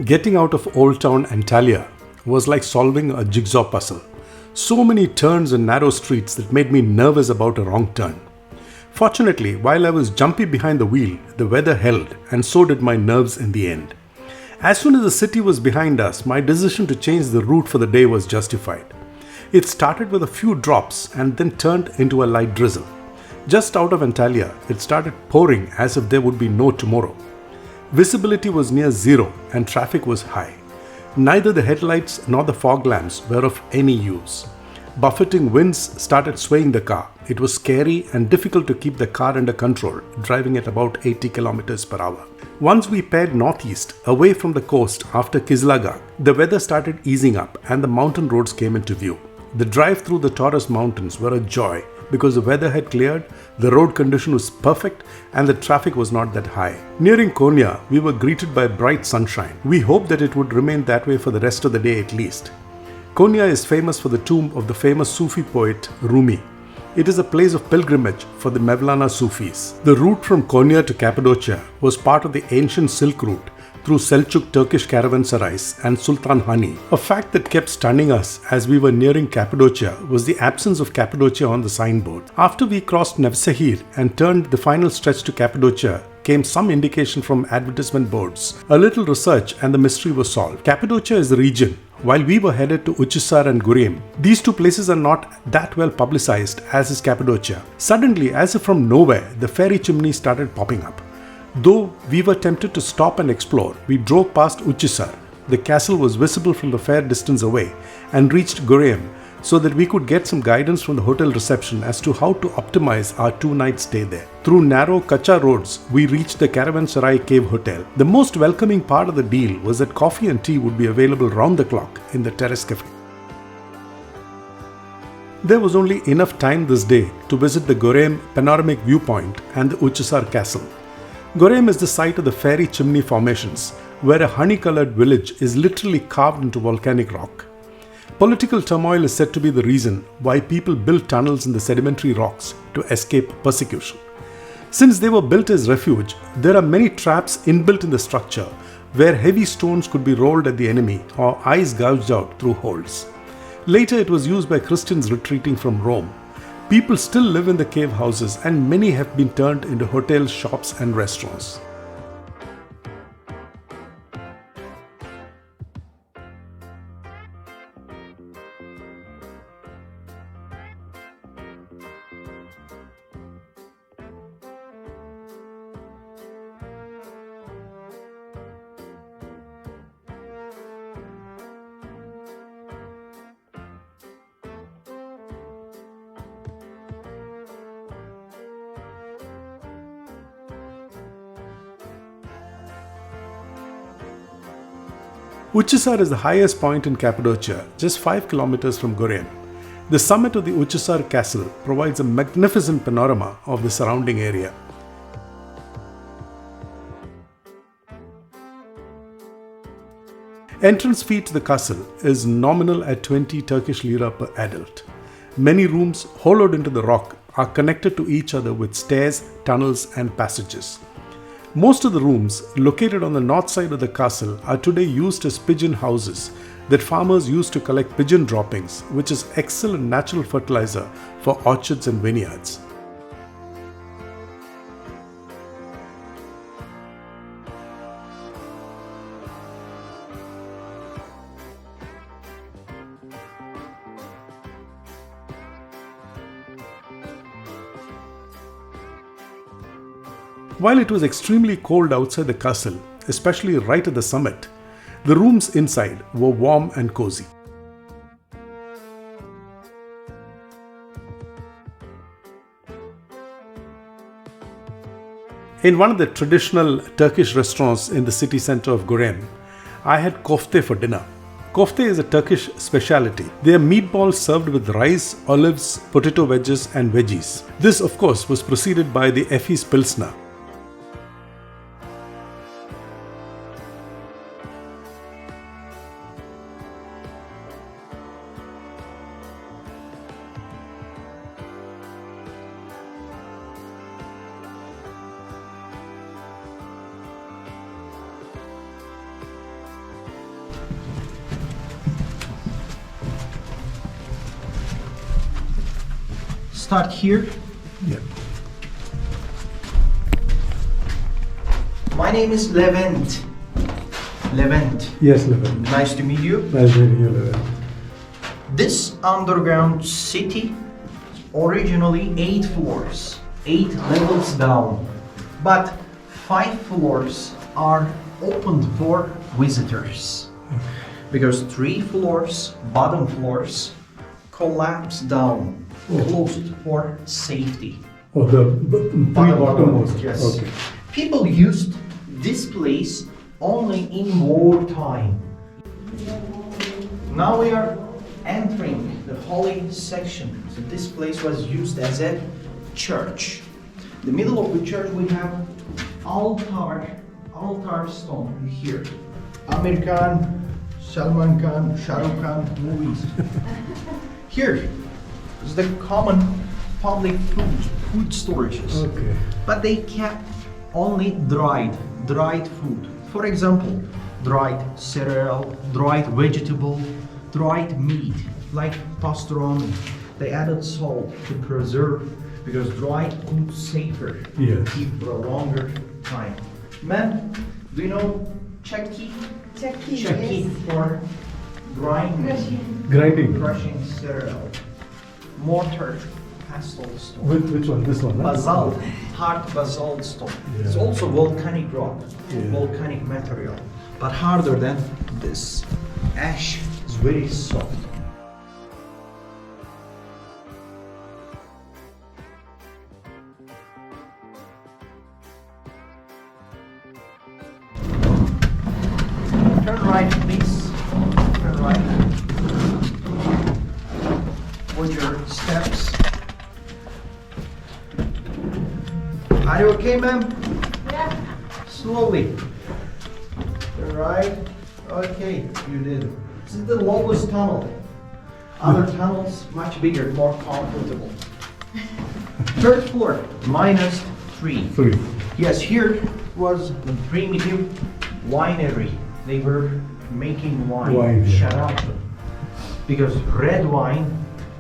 Getting out of Old Town Antalya was like solving a jigsaw puzzle. So many turns and narrow streets that made me nervous about a wrong turn. Fortunately, while I was jumpy behind the wheel, the weather held, and so did my nerves in the end. As soon as the city was behind us, my decision to change the route for the day was justified. It started with a few drops and then turned into a light drizzle. Just out of Antalya, it started pouring as if there would be no tomorrow. Visibility was near zero and traffic was high. Neither the headlights nor the fog lamps were of any use. Buffeting winds started swaying the car. It was scary and difficult to keep the car under control, driving at about 80 kilometers per hour. Once we paired northeast, away from the coast after Kizlagak, the weather started easing up and the mountain roads came into view. The drive through the Taurus Mountains were a joy because the weather had cleared, the road condition was perfect, and the traffic was not that high. Nearing Konya, we were greeted by bright sunshine. We hoped that it would remain that way for the rest of the day at least. Konya is famous for the tomb of the famous Sufi poet Rumi. It is a place of pilgrimage for the Mevlana Sufis. The route from Konya to Cappadocia was part of the ancient Silk Route through Seljuk Turkish caravanserais and Sultan Hani. A fact that kept stunning us as we were nearing Cappadocia was the absence of Cappadocia on the signboard. After we crossed Nevşehir and turned the final stretch to Cappadocia, came some indication from advertisement boards. A little research and the mystery was solved. Cappadocia is the region, while we were headed to Uchisar and Goreme. These two places are not that well publicized as is Cappadocia. Suddenly, as if from nowhere, the fairy chimney started popping up. Though we were tempted to stop and explore, we drove past Uchisar. The castle was visible from a fair distance away and reached Goreme so that we could get some guidance from the hotel reception as to how to optimize our 2-night stay there. Through narrow Kacha roads, we reached the Caravanserai Cave Hotel. The most welcoming part of the deal was that coffee and tea would be available round the clock in the terrace cafe. There was only enough time this day to visit the Goreme panoramic viewpoint and the Uchisar Castle. Goreme is the site of the fairy chimney formations, where a honey-colored village is literally carved into volcanic rock. Political turmoil is said to be the reason why people built tunnels in the sedimentary rocks to escape persecution. Since they were built as refuge, there are many traps inbuilt in the structure where heavy stones could be rolled at the enemy or eyes gouged out through holes. Later it was used by Christians retreating from Rome. People still live in the cave houses and many have been turned into hotels, shops and restaurants. Uchisar is the highest point in Cappadocia, just 5 kilometers from Goreme. The summit of the Uchisar Castle provides a magnificent panorama of the surrounding area. Entrance fee to the castle is nominal at 20 Turkish lira per adult. Many rooms hollowed into the rock are connected to each other with stairs, tunnels and passages. Most of the rooms located on the north side of the castle are today used as pigeon houses that farmers use to collect pigeon droppings, which is excellent natural fertilizer for orchards and vineyards. While it was extremely cold outside the castle, especially right at the summit, the rooms inside were warm and cozy. In one of the traditional Turkish restaurants in the city center of Goreme, I had kofte for dinner. Kofte is a Turkish specialty. They are meatballs served with rice, olives, potato wedges and veggies. This of course was preceded by the Efes Pilsner. start here. Yeah. My name is Levent. Levent. Yes, Levent. Nice to meet you. Nice meeting you, Levent. This underground city, originally 8 floors, 8 levels down, but 5 floors are opened for visitors. Because 3 floors, bottom floors, collapse down, closed for safety. Oh, the three bottommost. Yes. Okay. People used this place only in wartime. Now we are entering the holy section. So this place was used as a church. In the middle of the church we have altar stone here. Amir Khan, Salman Khan, Shah Rukh Khan movies. Here is the common public food storages. Okay. But they kept only dried food. For example, dried cereal, dried vegetable, dried meat, like pastrami. They added salt to preserve because dried food safer. Yes. Keep for a longer time. Ma'am, do you know chakki? Chakki, Chakki yes. for Grinding. crushing cereal. Mortar, pestle stone. Which one? This one? Huh? Basalt, hard basalt stone. It's Yeah. also volcanic rock, Yeah. volcanic material, but harder than this. Ash is very soft. Turn right, please. Turn right. Watch your steps. Are you okay, ma'am? Yeah. Slowly. Turn right. Okay, you did. This is the lowest tunnel. Other tunnels much bigger, more comfortable. Third floor, -3. 3. Yes, here was the primitive winery. They were making wine, Wine, yeah. sharab. Because red wine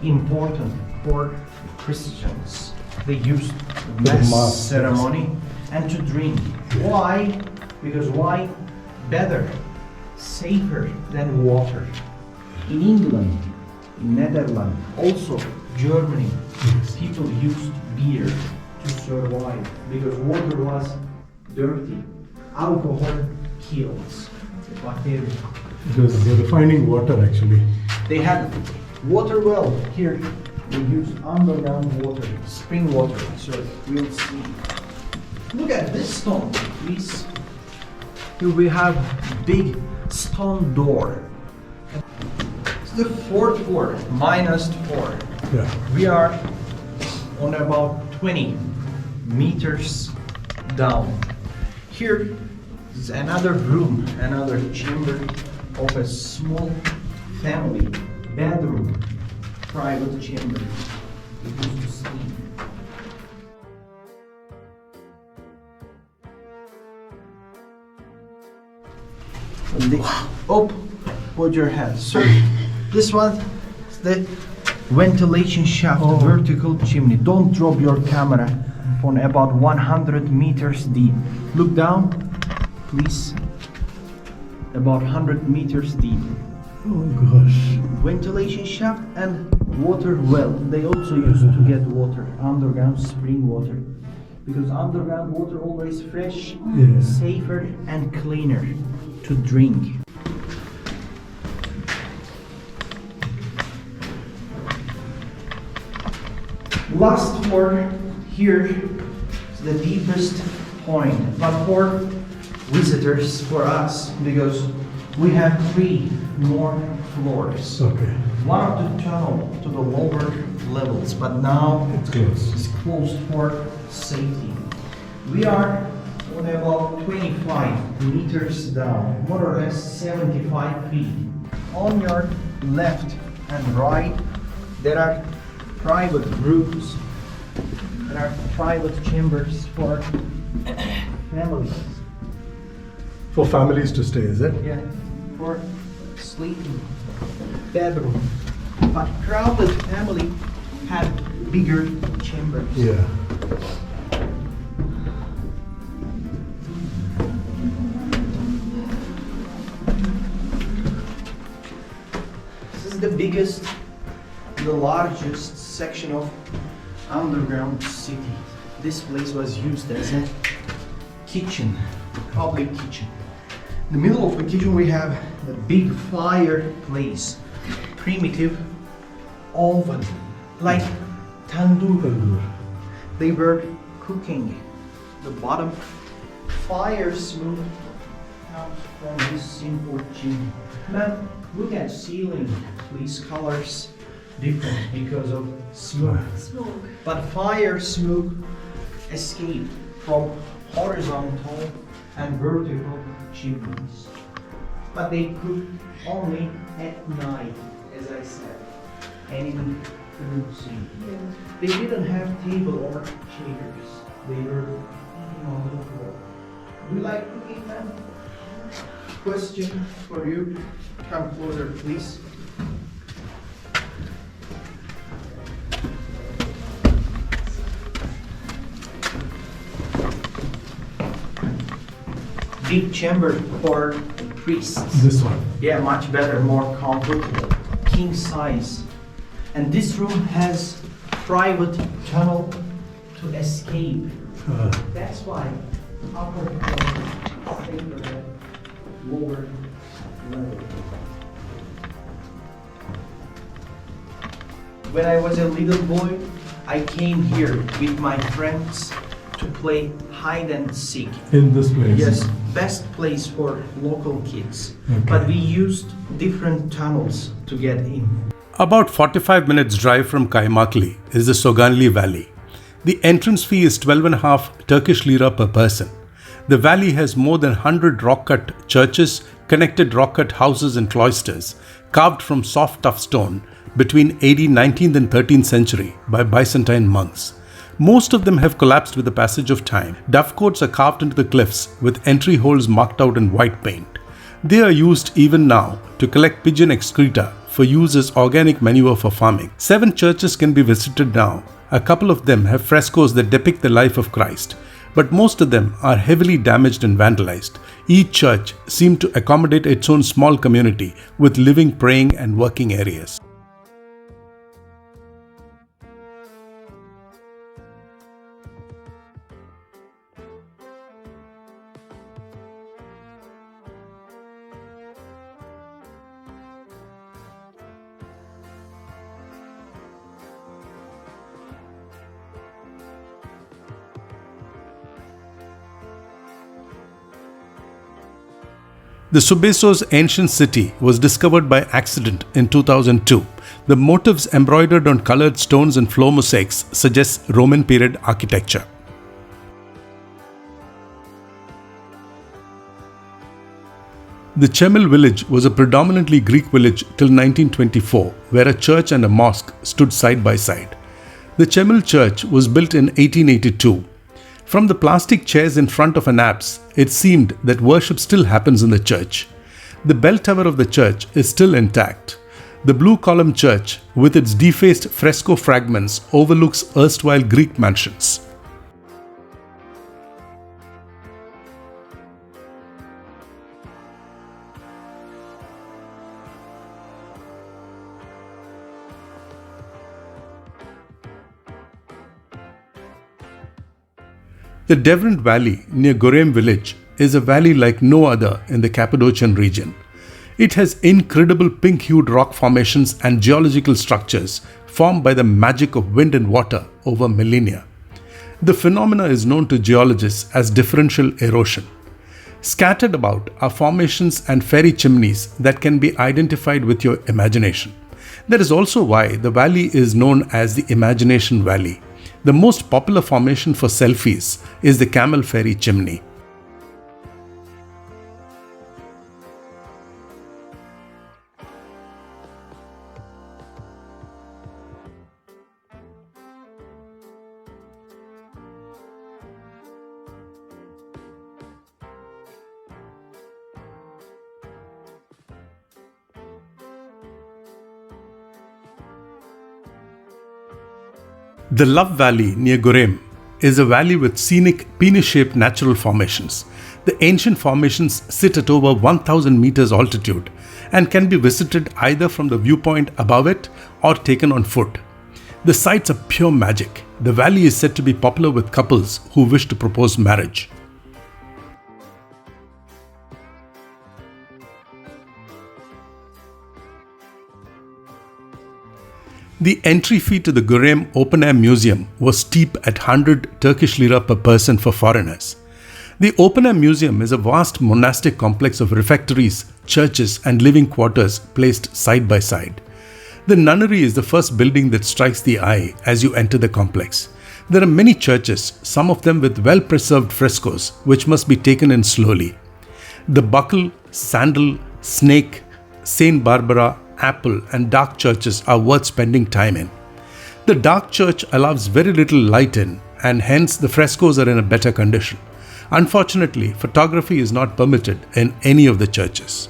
important for Christians. They used the mass mass, ceremony and to drink. Yeah. Why? Because wine better, safer than water. In England, in Netherlands, also Germany, Yes. people used beer to survive because water was dirty. Alcohol kills the bacteria. Because they're refining water actually. They had water well here. They use underground water, spring water. So we'll see. Look at this stone, please. Here we have big stone door. It's the 4th floor, -4. Yeah. We are on about 20 meters down. Here is another room, another chamber of a small family bedroom, private chamber. We used to sleep. Up, put your head. Sir, this one is the ventilation shaft, vertical chimney. Don't drop your camera from about 100 meters deep. Look down, please. About 100 meters deep. Oh gosh. Ventilation shaft and water well. They also used to get water, underground spring water. Because underground water always fresh, Yeah. safer and cleaner to drink. Last floor here is the deepest point, but for visitors, for us, because we have 3 more floors. Okay. One of the tunnel to the lower levels, but now It's close. it's closed for safety. We are on about 25 meters down, more or less 75 feet. On your left and right, there are private rooms. There are private chambers for families. For families to stay, is it? Yeah, for sleeping bedroom. But crowded family had bigger chambers. Yeah. This is the biggest, the largest section of underground city. This place was used as a kitchen, public kitchen. In the middle of the kitchen we have the big fireplace, primitive oven, like tandoor. They were cooking. The bottom fire smoke comes from this simple chimney. Now look at ceiling. These colors different because of smoke. But fire smoke escape from horizontal and vertical chimneys. But they cook only at night, as I said. Enemy couldn't see. They didn't have table or chairs. They were eating on the floor. Do you like cooking, man? Question for you. Come closer, please. Big chamber for priests. This one. Yeah, much better, more comfortable. King size. And this room has private tunnel to escape. That's why upper floor is safer than lower level. When I was a little boy, I came here with my friends to play hide and seek. In this place? Yes, best place for local kids. Okay. But we used different tunnels to get in. About 45 minutes drive from Kaymakli is the Soganli Valley. The entrance fee is 12.5 Turkish lira per person. The valley has more than 100 rock-cut churches, connected rock-cut houses and cloisters, carved from soft tough stone between AD 19th and 13th century by Byzantine monks. Most of them have collapsed with the passage of time. Dovecotes are carved into the cliffs with entry holes marked out in white paint. They are used even now to collect pigeon excreta for use as organic manure for farming. 7 churches can be visited now. A couple of them have frescoes that depict the life of Christ, but most of them are heavily damaged and vandalized. Each church seemed to accommodate its own small community with living, praying and working areas. The Subesos ancient city was discovered by accident in 2002. The motifs embroidered on colored stones and floor mosaics suggest Roman period architecture. The Chamel Village was a predominantly Greek village till 1924, where a church and a mosque stood side by side. The Chamel Church was built in 1882. From the plastic chairs in front of an apse, it seemed that worship still happens in the church. The bell tower of the church is still intact. The blue column church, with its defaced fresco fragments, overlooks erstwhile Greek mansions. The Devrent Valley near Goreme village is a valley like no other in the Cappadocian region. It has incredible pink-hued rock formations and geological structures formed by the magic of wind and water over millennia. The phenomena is known to geologists as differential erosion. Scattered about are formations and fairy chimneys that can be identified with your imagination. That is also why the valley is known as the Imagination Valley. The most popular formation for selfies is the Camel Ferry Chimney. The Love Valley near Goreme is a valley with scenic penis-shaped natural formations. The ancient formations sit at over 1000 meters altitude and can be visited either from the viewpoint above it or taken on foot. The sights are pure magic. The valley is said to be popular with couples who wish to propose marriage. The entry fee to the Goreme Open Air Museum was steep at 100 Turkish lira per person for foreigners. The Open Air Museum is a vast monastic complex of refectories, churches, and living quarters placed side by side. The nunnery is the first building that strikes the eye as you enter the complex. There are many churches, some of them with well-preserved frescoes, which must be taken in slowly. The Buckle, Sandal, Snake, Saint Barbara, Apple, and Dark churches are worth spending time in. The Dark church allows very little light in, and hence the frescoes are in a better condition. Unfortunately, photography is not permitted in any of the churches.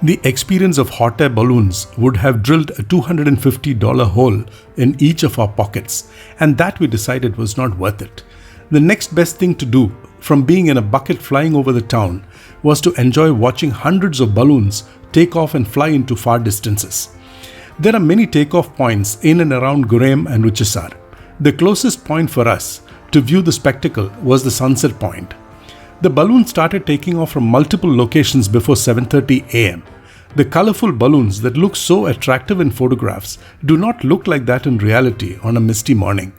The experience of hot air balloons would have drilled a $250 hole in each of our pockets, and that we decided was not worth it. The next best thing to do, from being in a bucket flying over the town, was to enjoy watching hundreds of balloons take off and fly into far distances. There are many takeoff points in and around Goreme and Uchisar. The closest point for us to view the spectacle was the sunset point. The balloon started taking off from multiple locations before 7:30 am. The colorful balloons that look so attractive in photographs do not look like that in reality on a misty morning.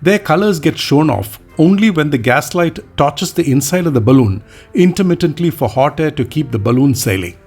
Their colors get shown off only when the gaslight torches the inside of the balloon intermittently for hot air to keep the balloon sailing.